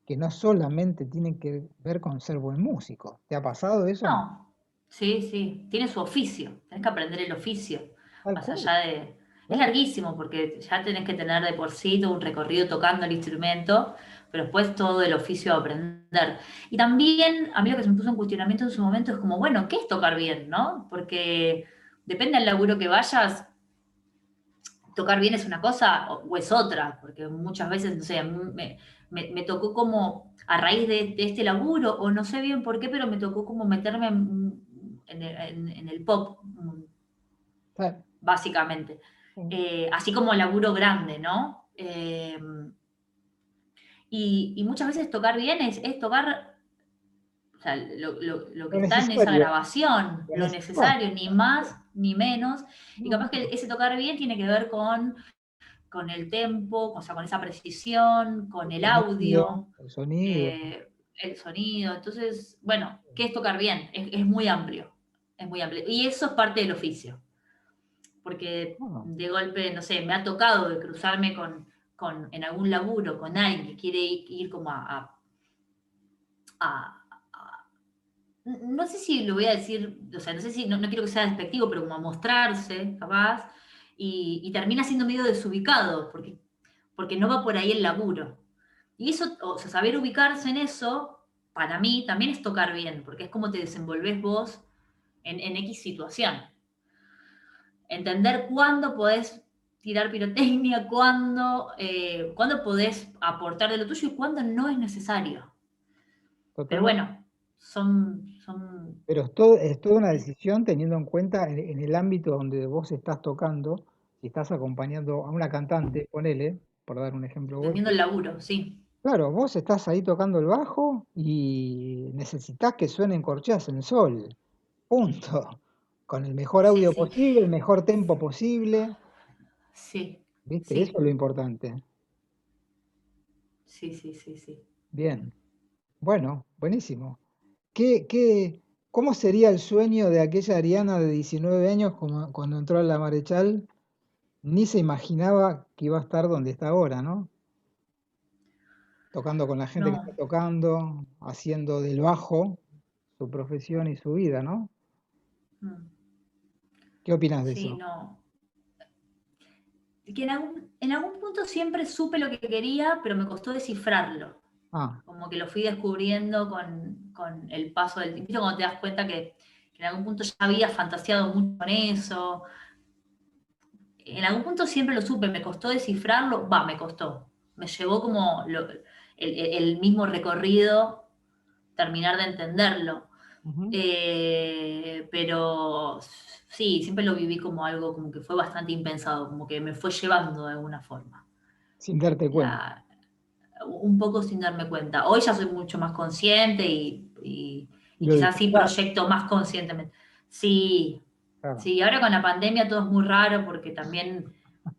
que no solamente tienen que ver con ser buen músico. ¿Te ha pasado eso? No, sí, sí, tiene su oficio, tenés que aprender el oficio, Tal más cual, allá de. Es claro. larguísimo porque ya tenés que tener de por sí todo un recorrido tocando el instrumento, pero después todo el oficio a aprender. Y también a mí lo que se me puso en cuestionamiento en su momento es como, bueno, ¿qué es tocar bien, no? Porque depende del laburo que vayas, tocar bien es una cosa o es otra, porque muchas veces, no sé, a mí me tocó como a raíz de este laburo, o no sé bien por qué, pero me tocó como meterme en el pop, Tal- básicamente. sí. Así como laburo grande, ¿no? Y muchas veces tocar bien es tocar, o sea, lo que Lo está en esa necesario, grabación, lo lo necesario. necesario, ni más ni menos. Y No, capaz que no, ese tocar bien tiene que ver con el tempo, o sea, con esa precisión, con el sonido, audio, el sonido. el sonido. Entonces, bueno, ¿qué es tocar bien? Es muy amplio. es muy amplio. Y eso es parte del oficio, porque Ah, de golpe, no sé, me ha tocado de cruzarme en algún laburo con alguien que quiere ir como a- no sé si lo voy a decir, o sea, no sé si, no quiero que sea despectivo, pero como a mostrarse, capaz, y termina siendo medio desubicado, porque no va por ahí el laburo. Y eso, o sea, saber ubicarse en eso, para mí, también es tocar bien, porque es como te desenvolves vos en X situación. Entender cuándo podés tirar pirotecnia, cuándo podés aportar de lo tuyo y cuándo no es necesario. Pero totalmente. bueno, son. Pero es toda una decisión teniendo en cuenta en el ámbito donde vos estás tocando, si estás acompañando a una cantante, ponele, por dar un ejemplo Dependiendo bolso. del laburo, sí. Claro, vos estás ahí tocando el bajo y necesitas que suenen corcheas en el sol. Punto. Con el mejor Sí, audio sí. posible, el mejor tempo posible. Sí, ¿Viste? Eso es sí, lo importante. sí, sí, sí, sí. Bien. Bueno, buenísimo. ¿Cómo sería el sueño de aquella Ariana de 19 años cuando entró a la Marechal? Ni se imaginaba que iba a estar donde está ahora, ¿no? Tocando con la gente que está No, tocando, haciendo del bajo su profesión y su vida, ¿no? mm, ¿Qué opinas de sí, eso? no. Que en algún punto siempre supe lo que quería, pero me costó descifrarlo. Ah, Como que lo fui descubriendo con el paso del tiempo. ¿Viste cuando te das cuenta que en algún punto ya había fantaseado mucho con eso? En algún punto siempre lo supe, me costó descifrarlo, me costó. Me llevó como el mismo recorrido terminar de entenderlo. ujú. Pero sí, siempre lo viví como algo como que fue bastante impensado, como que me fue llevando de alguna forma. Sin darte cuenta. La- un poco sin darme cuenta. Hoy ya soy mucho más consciente Y y lo quizás sí disfrutás, proyecto más conscientemente. Sí, claro. sí, ahora con la pandemia todo es muy raro porque también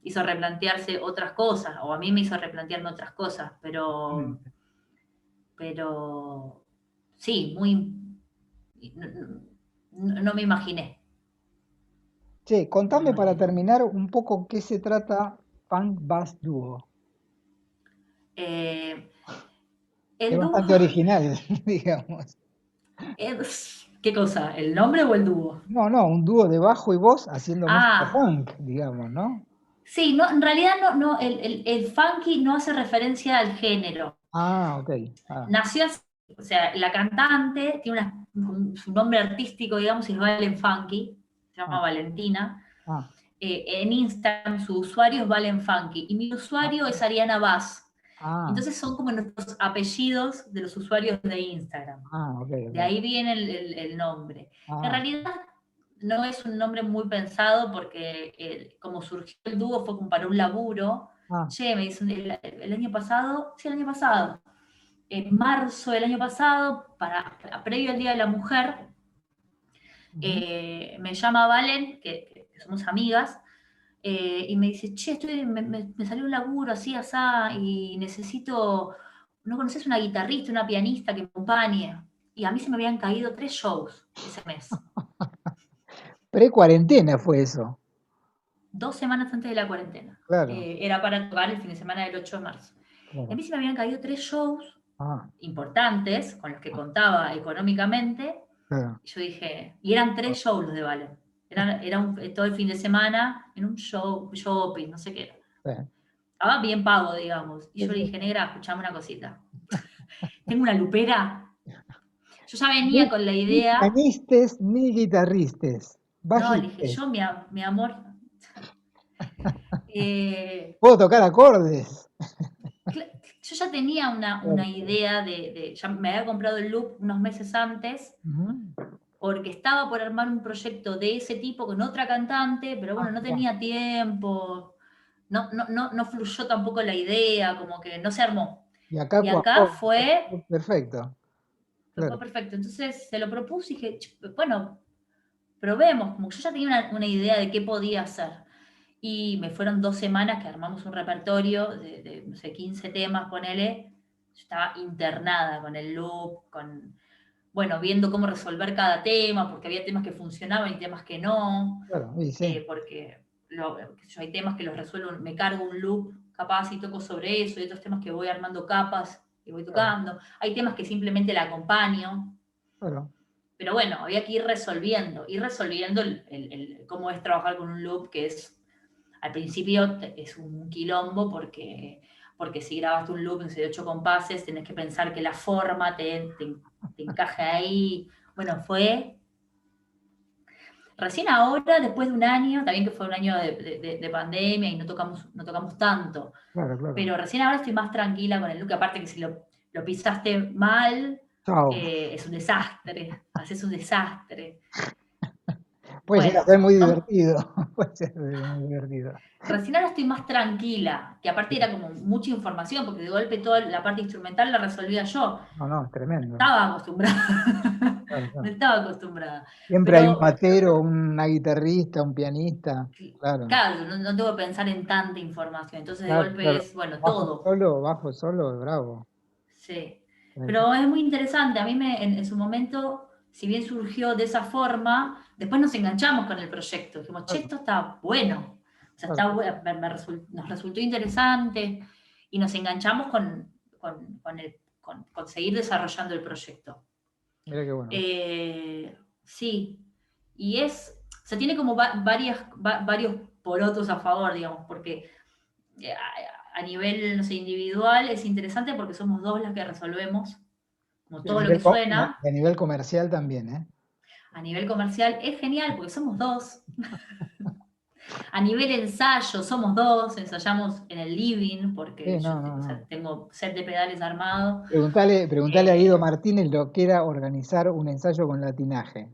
hizo replantearse otras cosas, o a mí me hizo replantearme otras cosas, pero, Totalmente. pero sí, muy, no, no me imaginé. Che, No me contame para imaginé. terminar un poco qué se trata Funk Bass Duo. Eh, Es el dúo, bastante original, digamos. ¿qué cosa? ¿El nombre o el dúo? No, no, un dúo de bajo y voz haciendo música Ah, funk, digamos, ¿no? sí, no, en realidad no, el funky no hace referencia al género. Ah, ok. Ah, Nació así, o sea, la cantante tiene su nombre artístico, digamos, es Valen Funky, se llama ah, Valentina. ah, En Instagram su usuario es Valen Funky y mi ah, usuario es Ariana Bass. ah, Entonces son como nuestros apellidos de los usuarios de Instagram. ok, De ok. ahí viene el nombre. En Ah, realidad no es un nombre muy pensado porque como surgió el dúo fue como para un laburo. ah, Che, me dicen el año pasado, sí, el año pasado, en marzo del año pasado, previo al Día de la Mujer, ujú. me llama Valen, que somos amigas, y me dice, che, me salió un laburo así, asá, y necesito, ¿no conoces una guitarrista, una pianista que me acompañe? Y a mí se me habían caído 3 shows ese mes, Pre-cuarentena fue eso. 2 semanas antes de la cuarentena. Claro, Era para tocar el fin de semana del 8 de marzo. Y a claro. mí se me habían caído 3 shows Ah, importantes con los que ah, contaba económicamente. claro. Y yo dije, y eran 3 shows los de Valen. Todo el fin de semana en un shopping, no sé qué era. Sí, Estaba bien pago, digamos. Y sí, yo le sí, dije, sí. negra, escuchame una cosita. Tengo una lupera. Yo ya Ni, venía con la ni idea, pianistas ni guitarristas, no, le dije, bajistas. yo, mi amor, eh, Puedo tocar acordes. yo ya tenía una idea ya me había comprado el loop unos meses antes, Ujú. porque estaba por armar un proyecto de ese tipo con otra cantante, pero Ah, bueno, no mirá. tenía tiempo, no fluyó tampoco la idea, como que no se armó. Y acá Y acá fue, perfecto. fue Claro. perfecto. Entonces se lo propuse y dije, bueno, probemos, como que yo ya tenía una idea de qué podía hacer. Y me fueron 2 semanas que armamos un repertorio de no sé, 15 temas, ponele. Yo estaba internada con el loop, con bueno, viendo cómo resolver cada tema, porque había temas que funcionaban y temas que no, Claro, y sí, porque qué sé yo, hay temas que los resuelvo, me cargo un loop capaz y toco sobre eso, y otros temas que voy armando capas y voy claro, tocando. Hay temas que simplemente la acompaño, claro, pero bueno, había que ir resolviendo cómo es trabajar con un loop que es, al principio es un quilombo porque si grabaste un loop de 8 compases, tenés que pensar que la forma te encaje ahí. Bueno, recién ahora, después de un año, también que fue un año de pandemia y no tocamos tanto, claro, claro. pero recién ahora estoy más tranquila con el look, aparte que si lo pisaste mal, Chao. es un desastre, haces un desastre. Puede llegar a Bueno, ser muy divertido. Puede ser muy divertido. recién ahora estoy más tranquila, que aparte era como mucha información, porque de golpe toda la parte instrumental la resolvía yo. No, no, es tremendo. Estaba acostumbrada, Claro, no claro. estaba acostumbrada. Siempre hay un Pero, batero, una guitarrista, un pianista. Claro, claro, no tengo que pensar en tanta información. Entonces de claro, golpe claro. es, bueno, todo. Bajo solo, bravo. Sí. Sí, Pero es muy interesante. A mí en su momento, si bien surgió de esa forma, después nos enganchamos con el proyecto. Dijimos, che, claro, esto está bueno. O sea, claro. nos resultó interesante y nos enganchamos con seguir desarrollando el proyecto. Mira qué bueno. Sí, y o sea, tiene como varios porotos a favor, digamos, porque a nivel, no sé, individual es interesante porque somos dos las que resolvemos, como Y a todo lo que nivel, suena. y a nivel comercial también, ¿eh? A nivel comercial es genial porque somos dos. A nivel ensayo somos dos, ensayamos en el living porque Sí, yo no, no, o sea, no. tengo set de pedales armado. Preguntale a Guido Eh, Martínez lo que era organizar un ensayo con latinaje.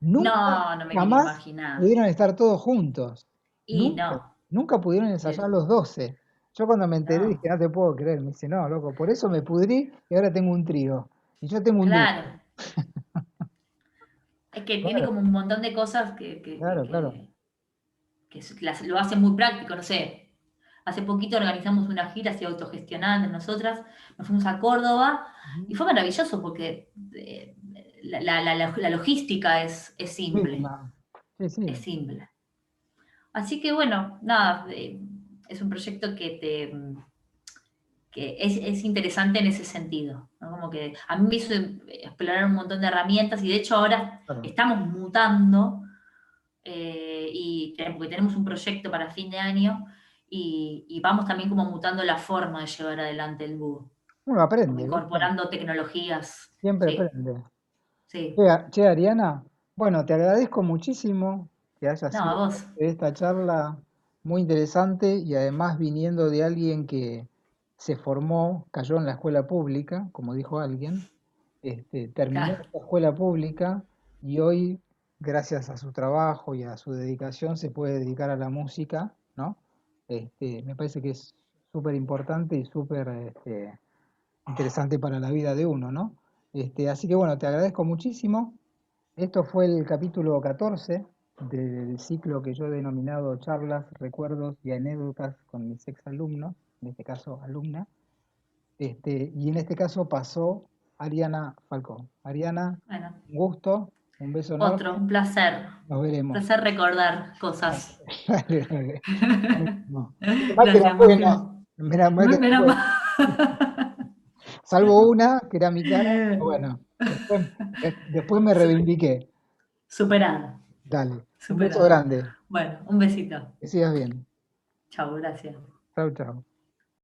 Nunca, no, no me quiero jamás imaginar. pudieron estar todos juntos. Y Nunca, no. nunca pudieron ensayar los 12. Yo cuando me enteré No, dije, no te puedo creer. Me dice, no, loco, por eso me pudrí y ahora tengo un trío. Y yo tengo un dúo. claro. Es que tiene Claro, como un montón de cosas claro, claro. lo hacen muy práctico, no sé. Hace poquito organizamos una gira así autogestionando nosotras, nos fuimos a Córdoba y Ujú. fue maravilloso porque la logística es simple, Misma. Sí, es sí. simple. Así que bueno, nada, es un proyecto que es interesante en ese sentido, ¿no? Como que a mí me hizo explorar un montón de herramientas y de hecho ahora Claro. estamos mutando porque tenemos un proyecto para fin de año y vamos también como mutando la forma de llevar adelante el búho, Uno como aprende, ¿viste? incorporando tecnologías. Siempre Sí, aprende. sí. Che, Ariana, bueno, te agradezco muchísimo que haya No, a sido vos. parte de esta charla muy interesante y además viniendo de alguien que se formó, cayó en la escuela pública, como dijo alguien, terminó Claro. esta escuela pública y hoy, gracias a su trabajo y a su dedicación, se puede dedicar a la música, ¿no? Me parece que es súper importante y súper interesante para la vida de uno, ¿no? Así que bueno, te agradezco muchísimo. Esto fue el capítulo 14 del ciclo que yo he denominado Charlas, Recuerdos y Anécdotas con mis exalumnos, en este caso alumna. Y en este caso pasó Ariana Falcón. Ariana, Bueno, un gusto, un beso otro, enorme, un placer. nos veremos. Placer recordar cosas. Dale, dale. Buenísimo. Menos mal que eran Gracias, buenas, Máximo. menos mal que eran Menos buenas. mal. Salvo una, que era mi cara, pero bueno, después me reivindiqué. Superado, Dale, un beso superado. grande, Bueno, un besito. que sigas bien. Chau, gracias. Chau, chau.